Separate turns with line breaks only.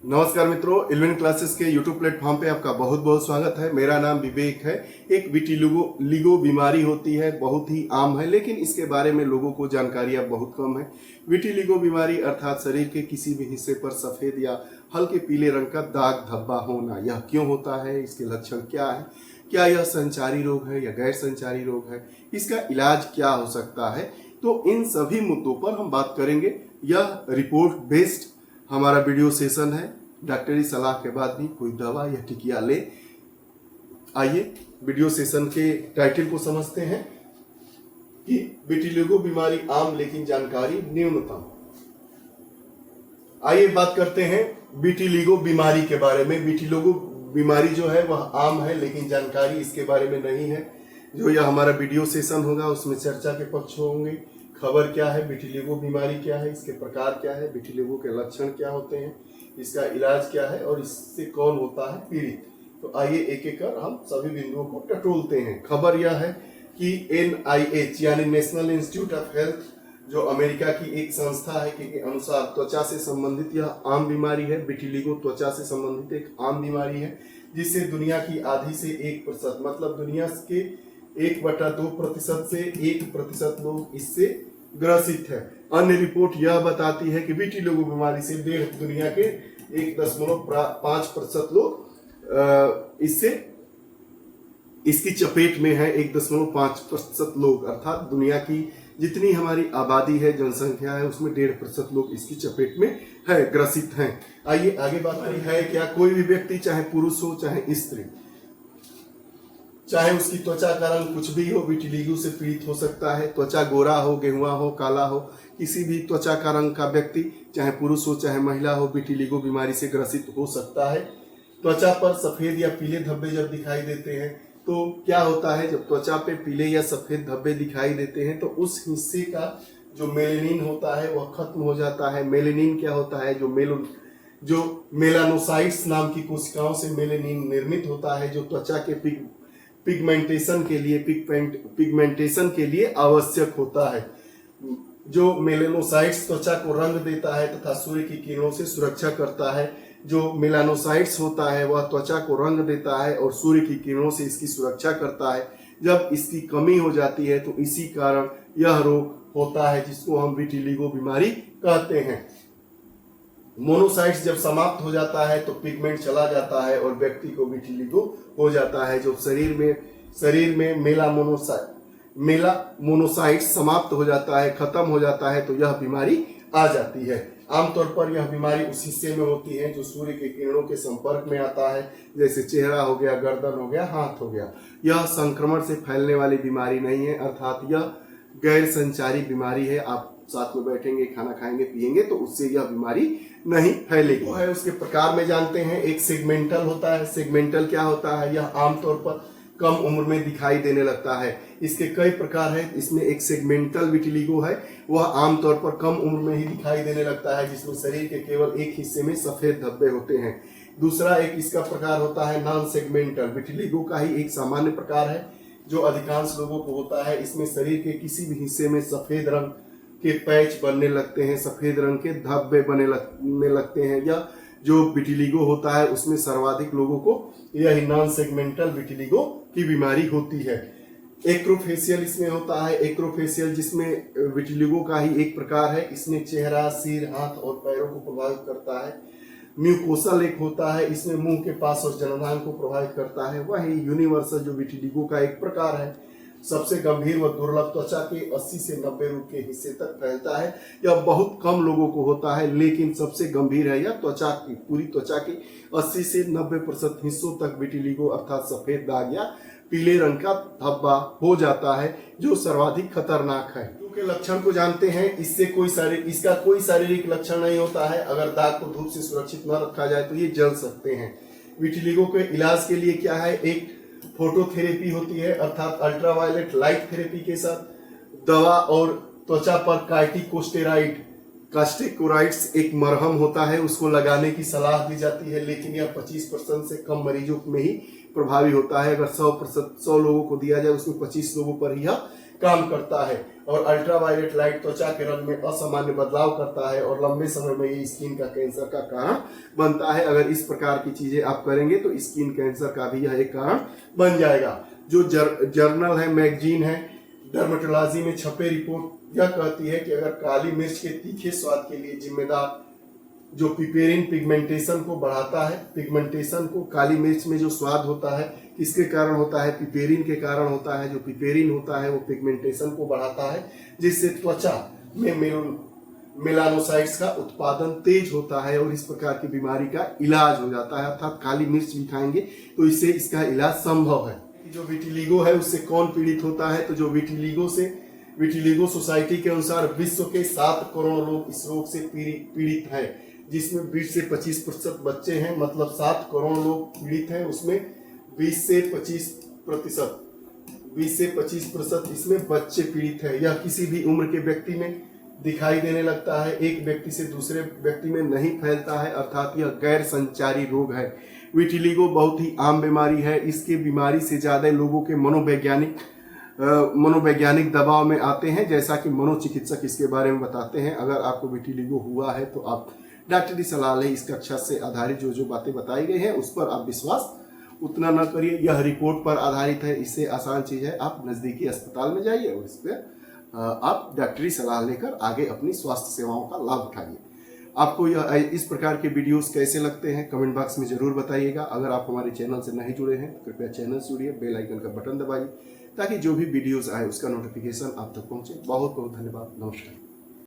नमस्कार मित्रों, eleven classes के यूट्यूब प्लेटफॉर्म पे आपका बहुत बहुत स्वागत है। मेरा नाम विवेक है। एक विटिलिगो बीमारी होती है, बहुत ही आम है, लेकिन इसके बारे में लोगों को जानकारी अब बहुत कम है। विटिलिगो बीमारी अर्थात शरीर के किसी भी हिस्से पर सफेद या हल्के पीले रंग का दाग धब्बा होना। यह क्यों होता है, इसके लक्षण क्या है, क्या यह संचारी रोग है या गैर संचारी रोग है, इसका इलाज क्या हो सकता है, तो इन सभी मुद्दों पर हम बात करेंगे। यह रिपोर्ट बेस्ड हमारा वीडियो सेशन है। डॉक्टरी सलाह के बाद भी कोई दवा या टिकिया ले। आइए वीडियो सेशन के टाइटल को समझते हैं कि विटिलिगो बीमारी आम लेकिन जानकारी न्यूनतम। आइए बात करते हैं विटिलिगो बीमारी के बारे में। विटिलिगो बीमारी जो है वह आम है, लेकिन जानकारी इसके बारे में नहीं है। जो यह हमारा वीडियो सेशन होगा उसमें चर्चा के पक्ष होंगे। खबर क्या है, विटिलिगो बीमारी क्या है, इसके प्रकार क्या है, विटिलिगो के लक्षण क्या होते हैं, इसका इलाज क्या है और इससे कौन होता है पीड़ित। तो आइए एक एक कर हम सभी बिंदुओं को टटोलते हैं। खबर यह है कि NIH यानी नेशनल इंस्टीट्यूट ऑफ हेल्थ, जो अमेरिका की एक संस्था है, के अनुसार त्वचा से संबंधित यह आम बीमारी है। विटिलिगो त्वचा से संबंधित एक आम बीमारी है, जिससे दुनिया की आधी से 1% मतलब दुनिया के 1/2% से 1% लोग इससे ग्रसित है। अन्य रिपोर्ट यह बताती है कि विटिलिगो बीमारी से दुनिया के 1.5% लोग इसकी चपेट में है। 1.5% लोग अर्थात दुनिया की जितनी हमारी आबादी है, जनसंख्या है, उसमें 1.5% लोग इसकी चपेट में है, ग्रसित हैं। आइए आगे बात करें। है क्या कोई भी व्यक्ति, चाहे पुरुष हो चाहे स्त्री, चाहे उसकी त्वचा का रंग कुछ भी हो, विटिलिगो से पीड़ित हो सकता है। त्वचा गोरा हो, गेहुआ हो, काला हो, किसी भी त्वचा का रंग का व्यक्ति, चाहे पुरुष हो चाहे महिला हो, विटिलिगो बीमारी से ग्रसित हो सकता है। त्वचा पर सफेद या पीले धब्बे जब दिखाई देते हैं तो क्या होता है, जब त्वचा पे पीले या सफेद धब्बे दिखाई देते हैं तो उस हिस्से का जो मेलेनिन होता है वह खत्म हो जाता है। मेलेनिन क्या होता है, जो मेलानोसाइट्स नाम की कोशिकाओं से मेलेनिन निर्मित होता है, जो त्वचा के पिगमेंटेशन के लिए आवश्यक होता है। जो मेलानोसाइट्स त्वचा को रंग देता है तथा सूर्य की किरणों से सुरक्षा करता है। जो मेलानोसाइट्स होता है वह त्वचा को रंग देता है और सूर्य की किरणों से इसकी सुरक्षा करता है। जब इसकी कमी हो जाती है तो इसी कारण यह रोग होता है, जिसको हम विटिलिगो बीमारी कहते हैं। मोनोसाइट्स जब समाप्त हो जाता है तो पिगमेंट चला जाता है और व्यक्ति को विटिलिगो हो जाता है। जो शरीर में मेलामोनोसाइट्स समाप्त हो जाता है, खत्म हो जाता है, तो यह बीमारी आ जाती है। आमतौर पर यह बीमारी उस हिस्से में होती है जो सूर्य के किरणों के संपर्क में आता है, जैसे चेहरा हो गया, गर्दन हो गया, हाथ हो गया। यह संक्रमण से फैलने वाली बीमारी नहीं है, अर्थात यह गैर संचारी बीमारी है। आप साथ में बैठेंगे, खाना खाएंगे, पिएंगे तो उससे यह बीमारी नहीं फैलेगी। वो है उसके प्रकार में जानते हैं। एक सेगमेंटल होता है। सेगमेंटल क्या होता है, यह आमतौर पर कम उम्र में दिखाई देने लगता है। इसके कई प्रकार हैं। इसमें एक सेगमेंटल विटिलिगो है, वह आमतौर पर कम उम्र में ही दिखाई देने लगता है, जिसमें शरीर के केवल एक हिस्से में सफेद धब्बे होते हैं। दूसरा एक इसका प्रकार होता है नॉन सेगमेंटल विटिलिगो का ही एक सामान्य प्रकार है, जो अधिकांश लोगों को होता है। इसमें शरीर के किसी भी हिस्से में सफेद रंग के पैच बनने लगते हैं, सफेद रंग के धब्बे बनने लगते हैं। या जो विटिलिगो होता है उसमें सर्वाधिक लोगों को यही नॉन सेगमेंटल विटिलिगो की बीमारी होती है। एक्रोफेशियल इसमें होता है। एक्रोफेशियल जिसमें विटिलिगो का ही एक प्रकार है। इसमें चेहरा, सिर, हाथ और पैरों को प्रभावित करता है। म्यूकोसल एक होता है, इसमें मुंह के पास और जननांग को प्रभावित करता है। वही यूनिवर्सल जो विटिलिगो का एक प्रकार है। सबसे गंभीर व दुर्लभ त्वचा के 80 से 90 रूट के हिस्से तक फैलता है। यह बहुत कम लोगों को होता है, लेकिन सबसे गंभीर है। यह पूरी त्वचा के 80 से 90% हिस्सों तक विटिलिगो अर्थात सफेद दाग या पीले रंग का धब्बा हो जाता है, जो सर्वाधिक खतरनाक है। के लक्षण को जानते हैं। इसका कोई शारीरिक लक्षण नहीं होता है। अगर दाग को धूप से सुरक्षित न रखा जाए तो ये जल सकते हैं। विटिलिगो के इलाज के लिए क्या है, एक फोटोथेरेपी होती है, अर्थात अल्ट्रावायलेट लाइट थेरेपी के साथ दवा, और त्वचा पर कार्टिकोराइड्स एक मरहम होता है, उसको लगाने की सलाह दी जाती है, लेकिन यह 25% से कम मरीजों में ही प्रभावी होता है। अगर 100 लोगों को दिया जाए उसमें 25 लोगों पर ही यह काम करता है। और अल्ट्रावायलेट लाइट त्वचा के रंग में असामान्य बदलाव करता है और लंबे समय में ये स्किन का कैंसर का कारण बनता है। अगर इस प्रकार की चीजें आप करेंगे तो स्किन कैंसर का भी यह एक कारण बन जाएगा। जो जर्नल है, मैगजीन है, डर्मेटोलॉजी में छपे रिपोर्ट यह कहती है कि अगर काली मिर्च के तीखे स्वाद के लिए जिम्मेदार जो पिपेरिन पिगमेंटेशन को बढ़ाता है, पिगमेंटेशन को, काली मिर्च में जो स्वाद होता है किसके कारण होता है, पिपेरिन के कारण होता है। जो पिपेरिन होता है वो पिगमेंटेशन को बढ़ाता है, जिससे त्वचा में मेलानोसाइट्स का उत्पादन तेज होता है और इस प्रकार की बीमारी का इलाज हो जाता है। अर्थात काली मिर्च भी खाएंगे तो इससे इसका इलाज संभव है। जो विटिलिगो है उससे कौन पीड़ित होता है, तो जो विटिलिगो सोसाइटी के अनुसार विश्व के 7 करोड़ लोग इस रोग से पीड़ित हैं, जिसमें 20 से 25% बच्चे हैं। मतलब 7 करोड़ लोग पीड़ित हैं, उसमें 20 से 25% इसमें बच्चे पीड़ित हैं। यह किसी भी उम्र के व्यक्ति में दिखाई देने लगता है, एक व्यक्ति से दूसरे व्यक्ति में नहीं फैलता है, अर्थात यह गैर संचारी रोग है। विटिलिगो बहुत ही आम बीमारी है। इसके बीमारी से ज्यादा लोगों के मनोवैज्ञानिक दबाव में आते हैं, जैसा कि मनोचिकित्सक इसके बारे में बताते हैं। अगर आपको विटिलिगो हुआ है तो आप डॉक्टरी सलाह लें। इस कक्षा से आधारित जो बातें बताई गई हैं उस पर आप विश्वास उतना न करिए। यह रिपोर्ट पर आधारित है, इससे आसान चीज है आप नजदीकी अस्पताल में जाइए और इस पर आप डॉक्टरी सलाह लेकर आगे अपनी स्वास्थ्य सेवाओं का लाभ उठाइए। आपको यह इस प्रकार के वीडियोस कैसे लगते हैं कमेंट बॉक्स में जरूर बताइएगा। अगर आप हमारे चैनल से नहीं जुड़े हैं तो कृपया चैनल से जुड़िए, बेल आइकन का बटन दबाइए ताकि जो भी वीडियोस आए उसका नोटिफिकेशन आप तक पहुंचे। बहुत बहुत धन्यवाद, नमस्कार।